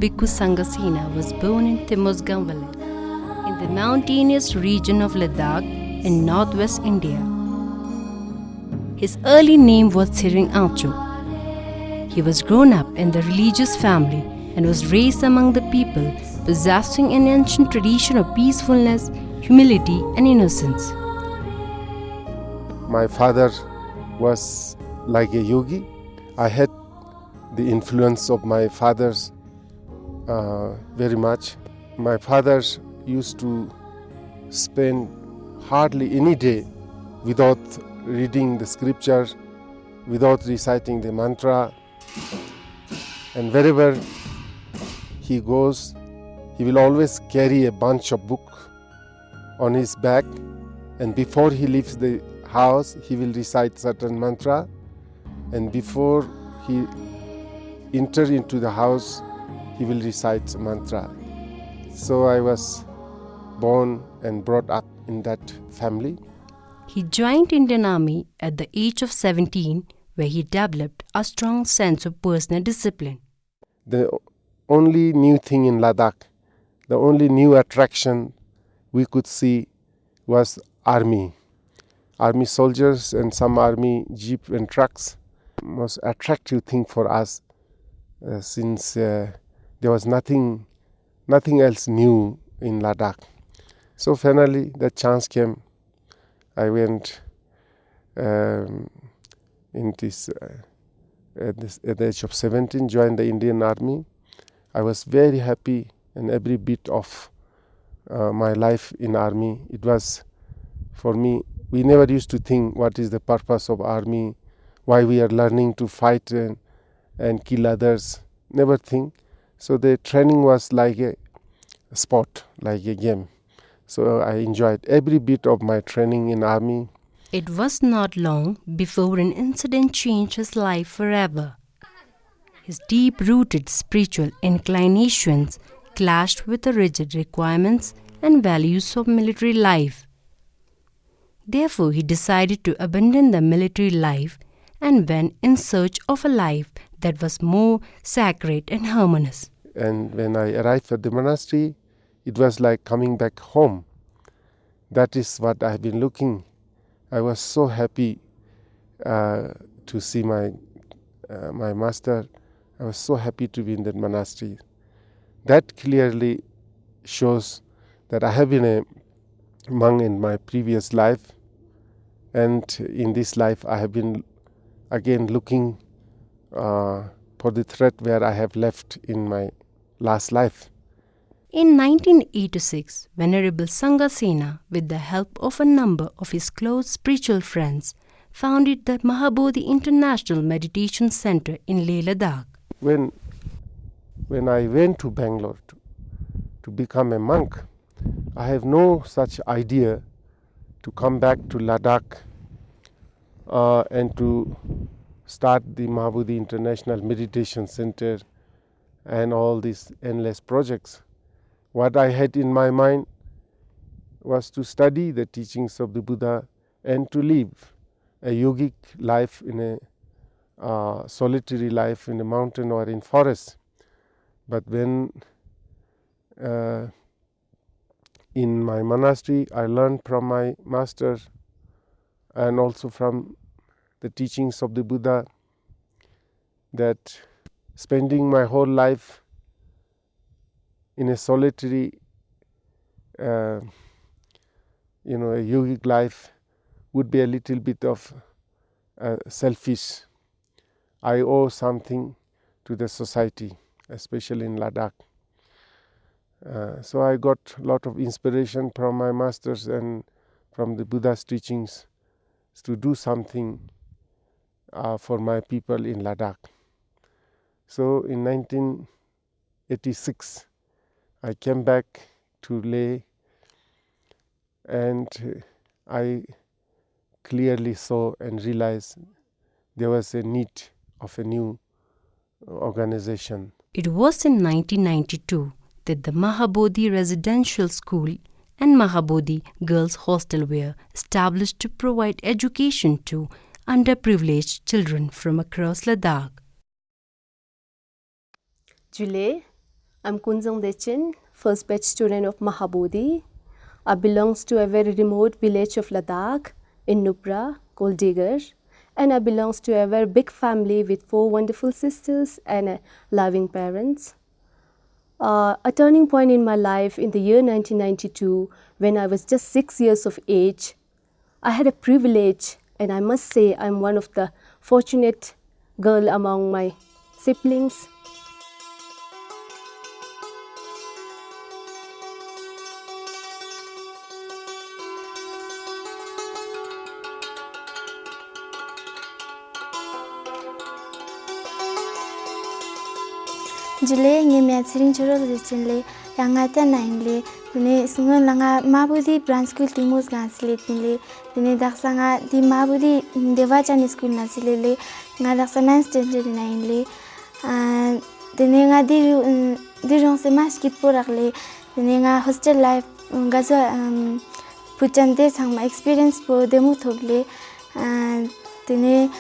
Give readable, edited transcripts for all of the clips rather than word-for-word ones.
Bhikkhu Sanghasena was born in Timosgan village, in the mountainous region of Ladakh in northwest India. His early name was Thiring Acho. He was grown up in the religious family and was raised among the people possessing an ancient tradition of peacefulness, humility and innocence. My father was like a yogi. I had the influence of my father's very much. My father used to spend hardly any day without reading the scriptures, without reciting the mantra. And wherever he goes, he will always carry a bunch of books on his back, and before he leaves the house, he will recite certain mantra, and before he enters into the house, he will recite mantra. So I was born and brought up in that family. He joined Indian Army at the age of 17, where he developed a strong sense of personal discipline. The only new thing in Ladakh, the only new attraction we could see was army. Army soldiers and some army jeep and trucks. Most attractive thing for us since there was nothing else new in Ladakh. So finally the chance came. I went at the age of 17, joined the Indian Army. I was very happy, and every bit of my life in army, it was for me. We never used to think what is the purpose of army, why we are learning to fight and kill others. Never think. So the training was like a sport, like a game. So I enjoyed every bit of my training in army. It was not long before an incident changed his life forever. His deep-rooted spiritual inclinations clashed with the rigid requirements and values of military life. Therefore, he decided to abandon the military life and went in search of a life that was more sacred and harmonious. And when I arrived at the monastery, it was like coming back home. That is what I have been looking. I was so happy to see my master. I was so happy to be in that monastery. That clearly shows that I have been a monk in my previous life, and in this life I have been again looking for the thread where I have left in my last life. In 1986, Venerable Sanghasena, with the help of a number of his close spiritual friends, founded the Mahabodhi International Meditation Center in Leh Ladakh. When I went to Bangalore to become a monk, I have no such idea to come back to Ladakh and to start the Mahabodhi International Meditation Center and all these endless projects. What I had in my mind was to study the teachings of the Buddha and to live a yogic life in a solitary life in a mountain or in forest. But when in my monastery I learned from my master and also from the teachings of the Buddha that spending my whole life in a solitary, a yogic life would be a little bit of selfish. I owe something to the society, especially in Ladakh. So I got a lot of inspiration from my masters and from the Buddha's teachings to do something for my people in Ladakh. So in 1986, I came back to Leh, and I clearly saw and realized there was a need of a new organization. It was in 1992 that the Mahabodhi Residential School and Mahabodhi Girls Hostel were established to provide education to underprivileged children from across Ladakh. Julie, I'm Kunjung Dechin, first batch student of Mahabodhi. I belongs to a very remote village of Ladakh in Nubra called Digger, and I belongs to a very big family with 4 wonderful sisters and loving parents. A turning point in my life in the year 1992, when I was just 6 years of age, I had a privilege, and I must say I'm one of the fortunate girl among my siblings. Jule ngi me siring choro le yanga ta nine le ne sunga langa Mahabodhi branch school timos gansle tinle ne daksanga di Mahabodhi devachan school nasile le nga daksana standard 9 le dene nga di rong se mas kit porak le dene nga hostel life nga so puchante sangma experience po demu thoble dene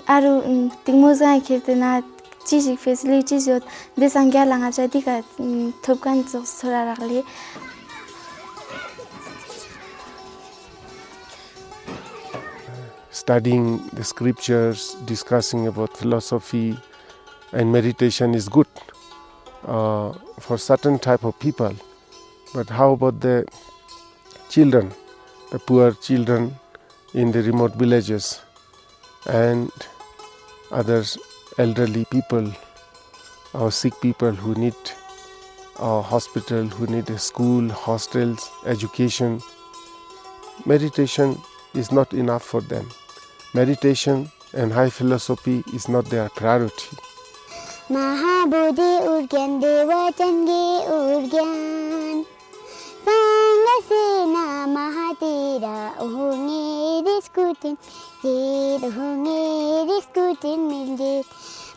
aru timos ga khirtena Chijik facilities yot desangya langa jadi ka thopkan sora rakle Studying the scriptures, discussing about philosophy and meditation is good for certain type of people. But how about the children, the poor children in the remote villages and others, elderly people or sick people who need a hospital, who need a school, hostels, education? Meditation is not enough for them. Meditation and high philosophy is not their priority. Mahabodhi urgyan devachange urgyan Sanghasena mahatera uhunge diskutin jid uhunge diskutin miljit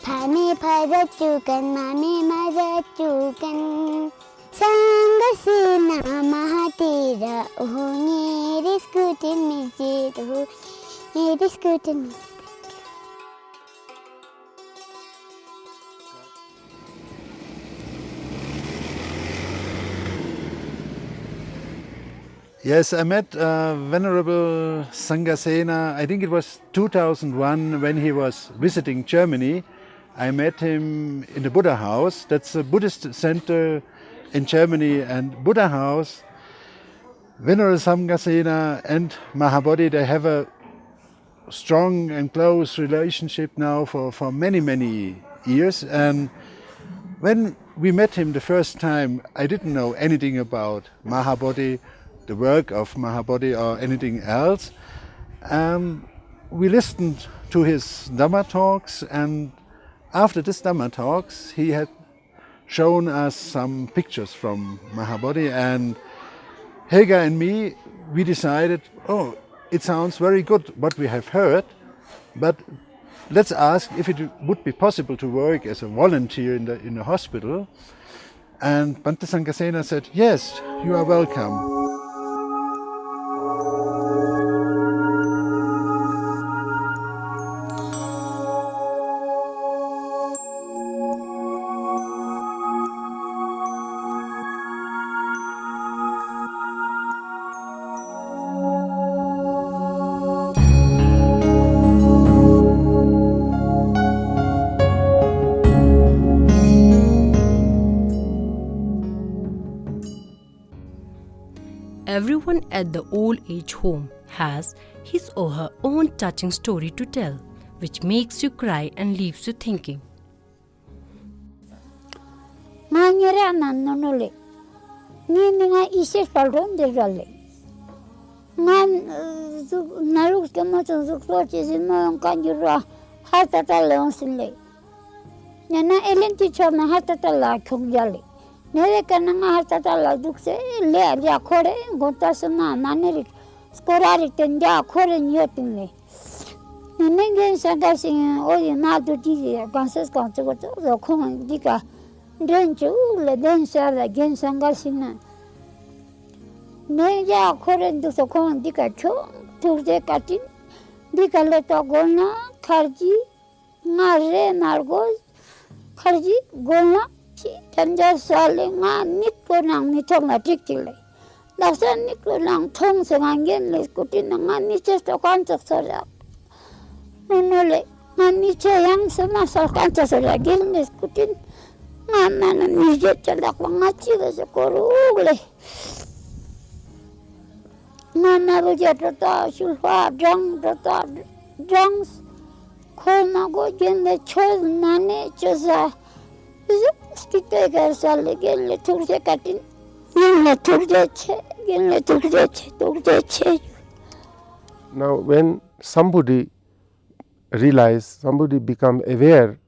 phame phajatukan mame majatukan Sanghasena mahatera uhunge diskutin miljit uhunge diskutin Yes, I met Venerable Sanghasena, I think it was 2001 when he was visiting Germany. I met him in the Buddha House, that's a Buddhist center in Germany, and Buddha House, Venerable Sanghasena and Mahabodhi, they have a strong and close relationship now for many, many years. And when we met him the first time, I didn't know anything about Mahabodhi, the work of Mahabodhi or anything else. We listened to his Dhamma talks, and after this Dhamma talks he had shown us some pictures from Mahabodhi, and Helga and me, we decided, oh, it sounds very good what we have heard, but let's ask if it would be possible to work as a volunteer in the hospital. And Bhante Sanghasena said, yes, you are welcome. Everyone at the old age home has his or her own touching story to tell, which makes you cry and leaves you thinking. Nganyere nanonole ninga isir falron de rale ngan naruk kemo tsuk sochi sino kanjura hatata leonsinle nana elenti chona hatata la khongjale nere kananga hatata la dukse le ya khore gotasna naneri skorari tenda khore nyotinle nenge sagasin oi na do di ganses kancho go khong dika Drenchu le densa la gen Sanghasena. Ne ya khoren du so khon dika cho turde katin dika le to golna kharji ngare nargo kharji golna Tanja salinga niko nang nitong article. Lasan niko nang tong sangangin les kutin nang niche to kantak sara. Nunole niche yang sama sal kantak sara gil les kutin. Ngana nije chalak wangachi ga korugle. Ngana buja tata sulfa drunks. Kona go gende chol nane chosa. Skite ga sal gel turje katin. Now, when somebody become aware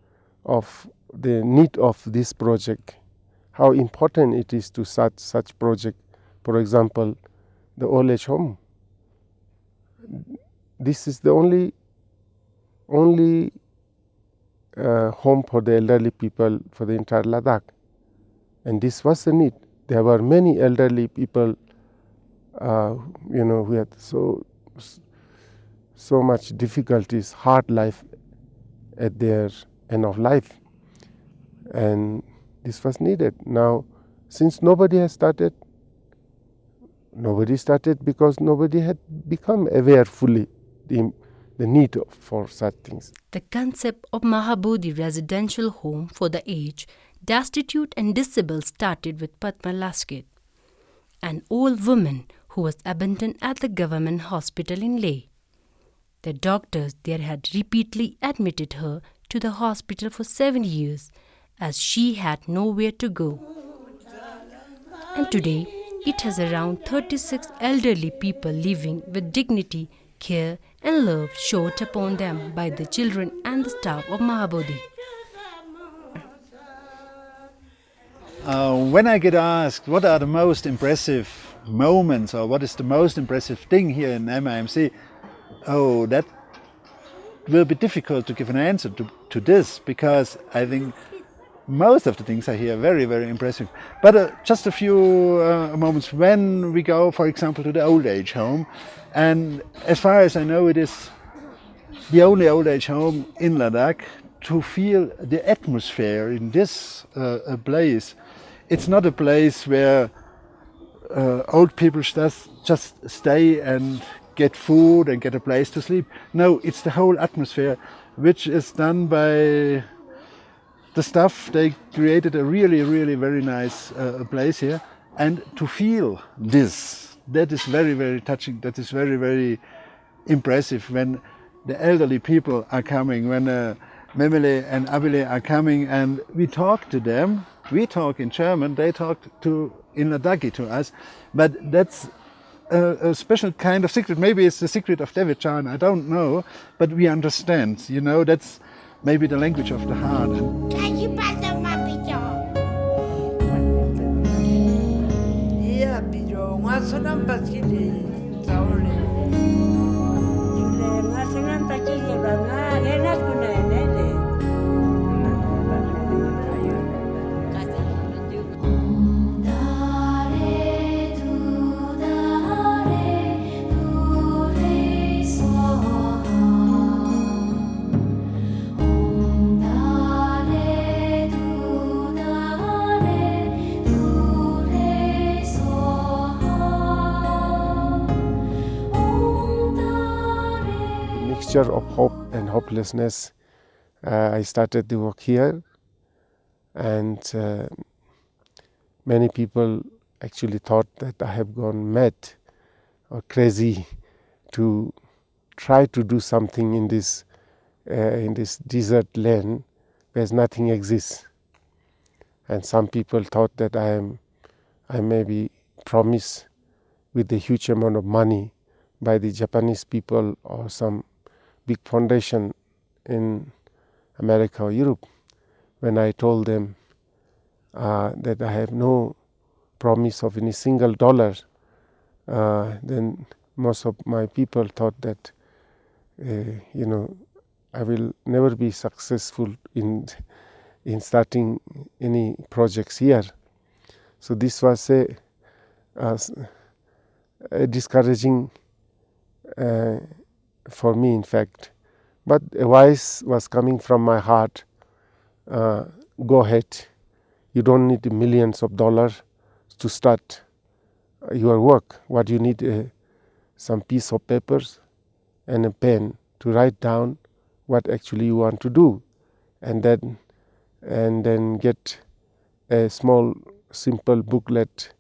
of the need of this project, how important it is to such project, for example, the old age home. This is the only home for the elderly people for the entire Ladakh, and this was the need. There were many elderly people, who had so much difficulties, hard life at their end of life, and this was needed. Now, since nobody started because nobody had become aware fully the need for such things. The concept of Mahabodhi residential home for the aged, destitute and disabled started with Padma Laskit, an old woman who was abandoned at the government hospital in Leh. The doctors there had repeatedly admitted her to the hospital for 7 years as she had nowhere to go. And today, it has around 36 elderly people living with dignity, care and love showered upon them by the children and the staff of Mahabodhi. When I get asked what are the most impressive moments or what is the most impressive thing here in MIMC, that will be difficult to give an answer to this, because I think most of the things are here very, very impressive. But just a few moments when we go, for example, to the old age home, and as far as I know, it is the only old age home in Ladakh. To feel the atmosphere in this place, it's not a place where old people just stay and get food and get a place to sleep. No, it's the whole atmosphere, which is done by the staff. They created a really, really very nice place here. And to feel this, that is very, very touching. That is very, very impressive when the elderly people are coming, when Memele and Abile are coming and we talk to them. We talk in German, they talk in Ladakhi to us, but that's a special kind of secret. Maybe it's the secret of David Chan, I don't know, but we understand, that's maybe the language of the heart. Of hope and hopelessness, I started to work here, and many people actually thought that I have gone mad or crazy to try to do something in this desert land where nothing exists. And some people thought that I may be promised with a huge amount of money by the Japanese people or some big foundation in America or Europe. When I told them that I have no promise of any single dollar, then most of my people thought that I will never be successful in starting any projects here. So this was a discouraging for me, in fact. But a voice was coming from my heart, go ahead, You don't need millions of dollars to start your work. What you need some piece of papers and a pen to write down what actually you want to do, and then get a small simple booklet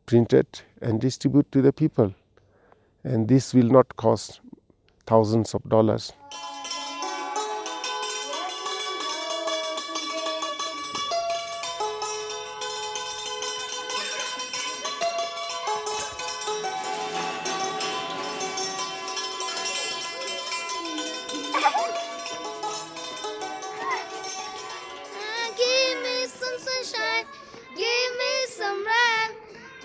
printed and distribute to the people, and this will not cost thousands of dollars. Give me some sunshine, give me some rain,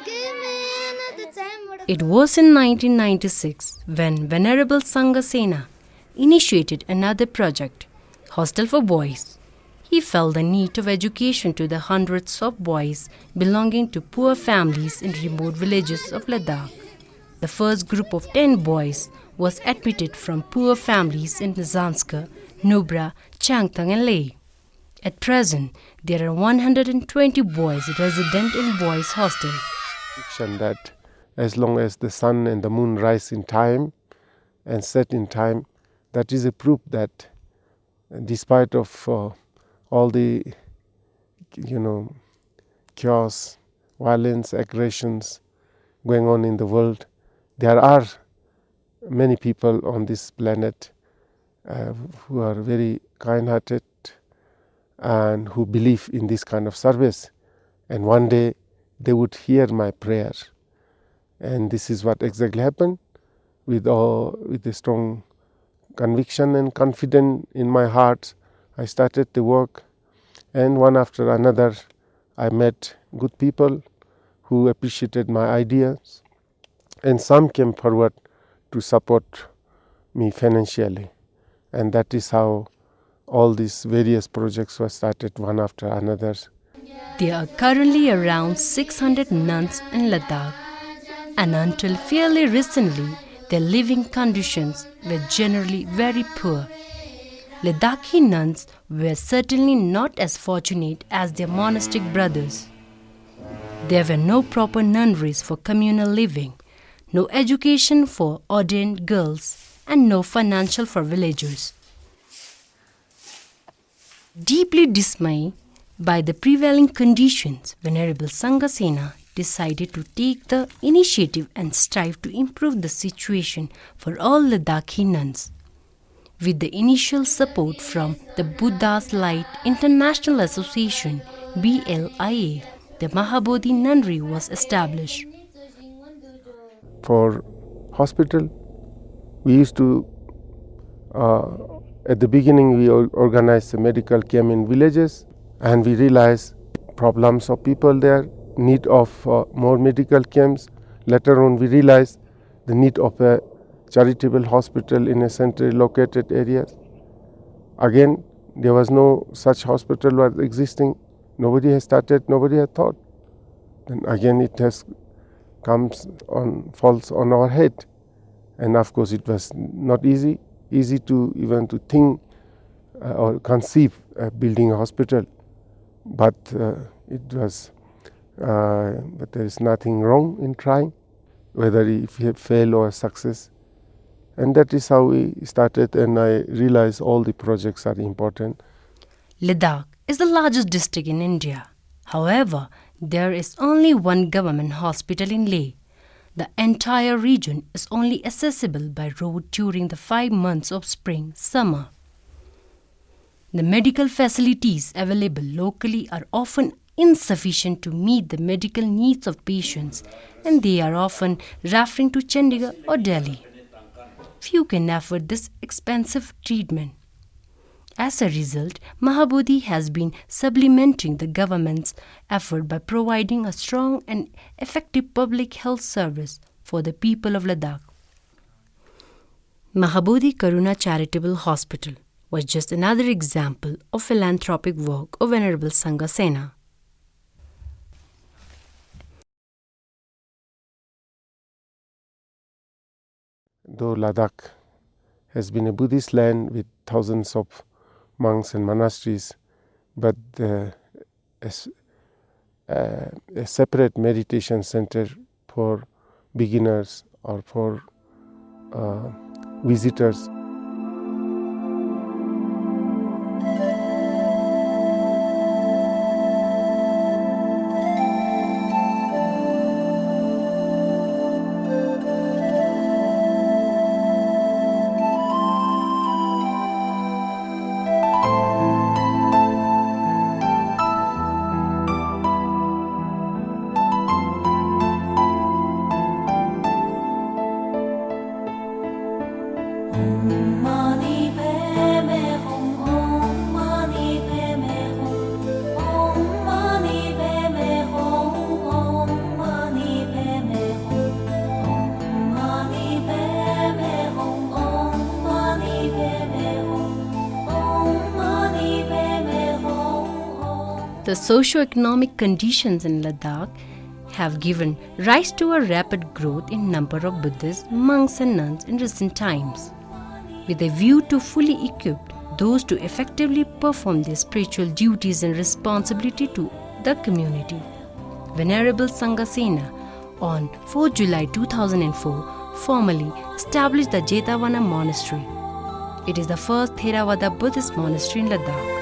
give me another time. It was in 1996 when Venerable Sanghasena initiated another project, Hostel for Boys. He felt the need of education to the hundreds of boys belonging to poor families in remote villages of Ladakh. The first group of 10 boys was admitted from poor families in Zanskar, Nubra, Changtang and Leh. At present, there are 120 boys resident in boys' hostel. That as long as the sun and the moon rise in time and set in time, that is a proof that despite of all the chaos, violence, aggressions going on in the world, there are many people on this planet who are very kind-hearted and who believe in this kind of service, and one day they would hear my prayer. And this is what exactly happened. With a strong conviction and confidence in my heart, I started the work, and one after another I met good people who appreciated my ideas, and some came forward to support me financially, and that is how all these various projects were started one after another. There are currently around 600 nuns in Ladakh, and until fairly recently, their living conditions were generally very poor. Ladakhi nuns were certainly not as fortunate as their monastic brothers. There were no proper nunneries for communal living, no education for ordained girls, and no financial for villagers. Deeply dismayed by the prevailing conditions, Venerable Sanghasena decided to take the initiative and strive to improve the situation for all Ladakhi nuns. With the initial support from the Buddha's Light International Association (BLIA), the Mahabodhi nunnery was established. For hospital, we used to at the beginning we organized a medical camp in villages, and we realized problems of people there, need of more medical camps. Later on we realized the need of a charitable hospital in a centrally located area. Again, there was no such hospital was existing. Nobody has started, nobody had thought. Then again it has falls on our head. And of course it was not easy to even to think or conceive building a hospital. But but there is nothing wrong in trying, whether if you fail or success. And that is how we started, and I realized all the projects are important. Ladakh is the largest district in India. However, there is only one government hospital in Leh. The entire region is only accessible by road during the 5 months of spring, summer. The medical facilities available locally are often insufficient to meet the medical needs of patients, and they are often referring to Chandigarh or Delhi. Few can afford this expensive treatment. As a result, Mahabodhi has been supplementing the government's effort by providing a strong and effective public health service for the people of Ladakh. Mahabodhi Karuna Charitable Hospital was just another example of philanthropic work of Venerable Sanghasena. Though Ladakh has been a Buddhist land with thousands of monks and monasteries, but a separate meditation center for beginners or for visitors. The socio-economic conditions in Ladakh have given rise to a rapid growth in number of Buddhists, monks and nuns in recent times, with a view to fully equip those to effectively perform their spiritual duties and responsibility to the community. Venerable Sanghasena on 4 July 2004 formally established the Jetavana Monastery. It is the first Theravada Buddhist monastery in Ladakh.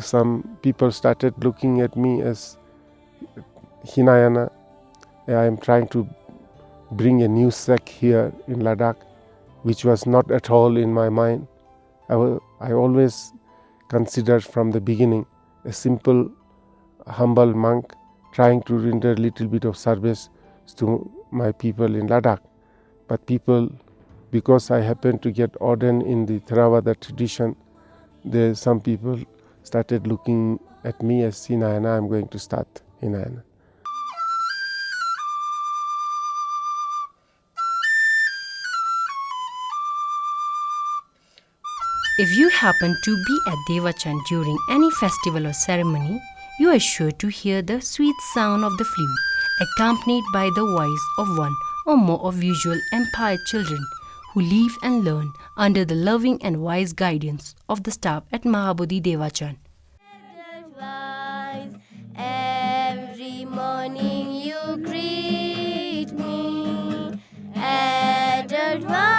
Some people started looking at me as Hinayana. I am trying to bring a new sect here in Ladakh, which was not at all in my mind. I always considered from the beginning a simple, humble monk trying to render a little bit of service to my people in Ladakh. But people, because I happened to get ordained in the Theravada tradition, some people started looking at me as Hinayana. I'm going to start Hinayana. If you happen to be at Devachan during any festival or ceremony, you are sure to hear the sweet sound of the flute, accompanied by the voice of one or more of visual empire children who live and learn under the loving and wise guidance of the staff at Mahabodhi Devachan. Every morning you greet me, Edelweiss,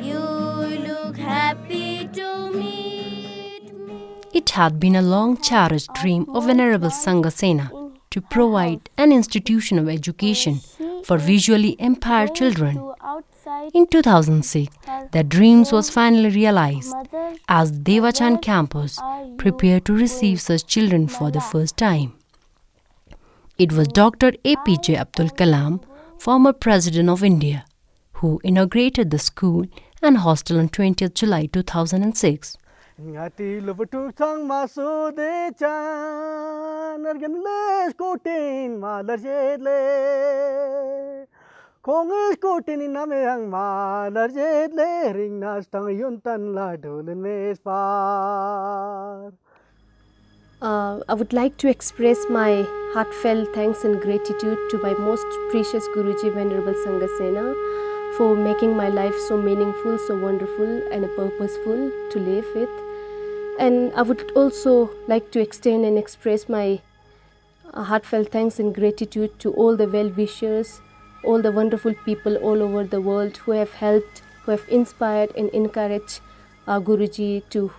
you look happy to meet me. It had been a long cherished dream of Venerable Sanghasena to provide an institution of education for visually impaired children. In 2006, the dreams was finally realized as the Devachan campus prepared to receive such children for the first time. It was Dr. APJ Abdul Kalam, former President of India, who inaugurated the school and hostel on 20th July 2006. I would like to express my heartfelt thanks and gratitude to my most precious Guruji, Venerable Sanghasena, for making my life so meaningful, so wonderful and purposeful to live with. And I would also like to extend and express my heartfelt thanks and gratitude to all the well-wishers, all the wonderful people all over the world who have helped, who have inspired and encouraged Guruji to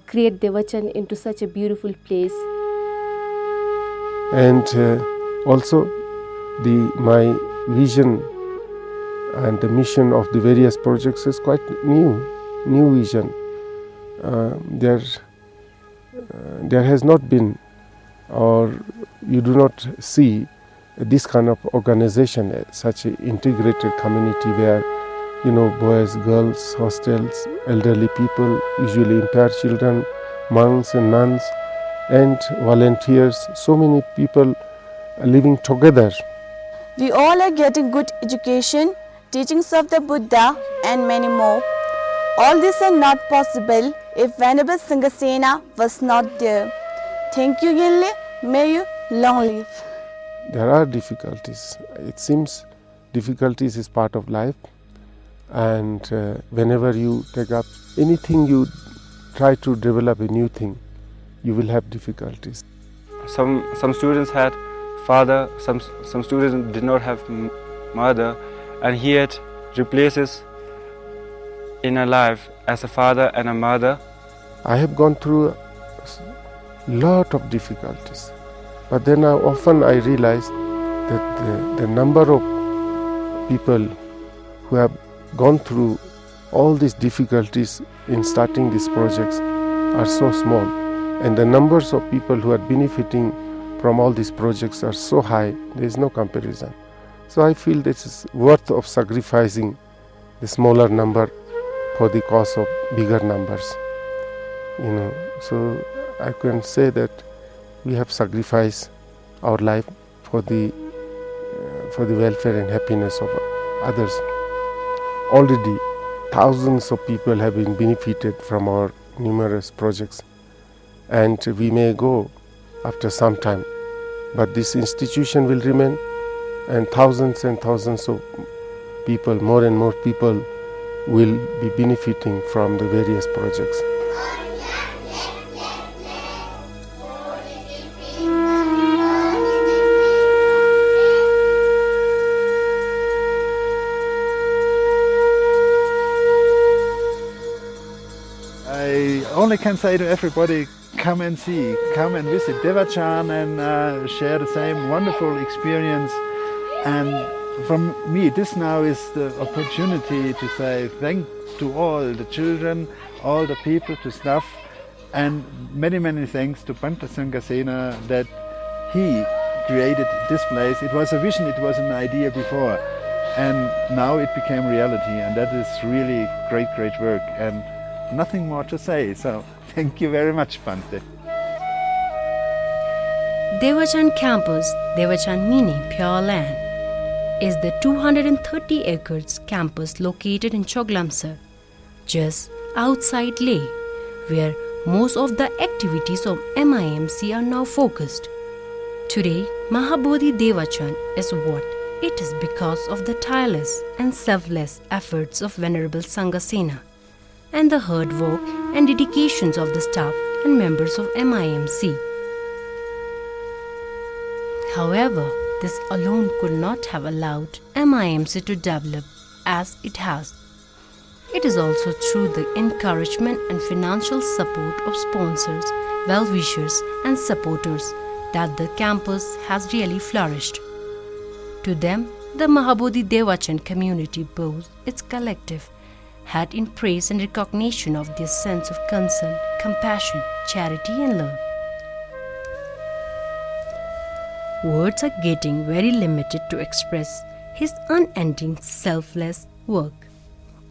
create Devachan into such a beautiful place. And also my vision and the mission of the various projects is quite new vision. There has not been, or you do not see this kind of organization, such an integrated community where, boys, girls, hostels, elderly people, usually impaired children, monks and nuns, and volunteers, so many people are living together. We all are getting good education, teachings of the Buddha, and many more. All these are not possible if Venerable Sanghasena was not there. Thank you, Yinli. May you long live. There are difficulties. It seems difficulties is part of life, and whenever you take up anything, you try to develop a new thing, you will have difficulties. Some students had father, some students did not have mother, and he had replaces in a life as a father and a mother. I have gone through a lot of difficulties, but then often I realize that the number of people who have gone through all these difficulties in starting these projects are so small, and the numbers of people who are benefiting from all these projects are so high, there is no comparison. So I feel this is worth of sacrificing the smaller number for the cause of bigger numbers. So I can say that we have sacrificed our life for the welfare and happiness of others. Already thousands of people have been benefited from our numerous projects, and we may go after some time, but this institution will remain, and thousands of people, more and more people, will be benefiting from the various projects. I only can say to everybody, come and see, come and visit Devachan and share the same wonderful experience. And from me, this now is the opportunity to say thanks to all the children, all the people, to staff, and many thanks to Bhante Sanghasena that he created this place. It was a vision, it was an idea before, and now it became reality, and that is really great work, and nothing more to say. So thank you very much, Bhante. Devachan campus, Devachan meaning pure land, is the 230 acres campus located in Choglamsar, just outside Leh, where most of the activities of MIMC are now focused. Today, Mahabodhi Devachan is what it is because of the tireless and selfless efforts of Venerable Sanghasena and the hard work and dedications of the staff and members of MIMC. However, this alone could not have allowed MIMC to develop as it has. It is also through the encouragement and financial support of sponsors, well-wishers and supporters that the campus has really flourished. To them, the Mahabodhi Devachan community bows its collective head in praise and recognition of their sense of concern, compassion, charity and love. Words are getting very limited to express his unending selfless work.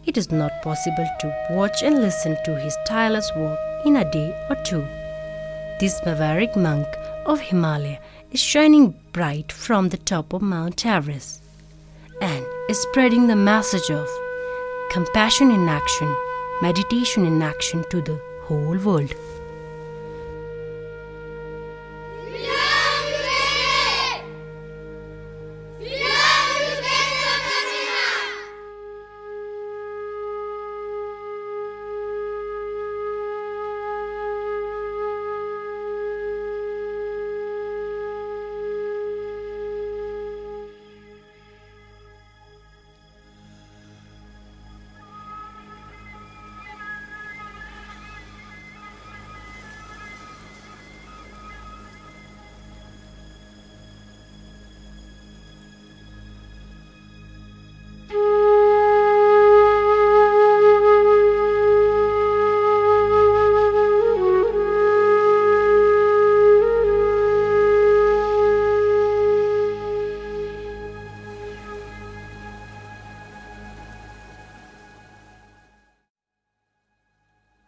It is not possible to watch and listen to his tireless work in a day or two. This Maverick monk of Himalaya is shining bright from the top of Mount Everest and is spreading the message of compassion in action, meditation in action to the whole world.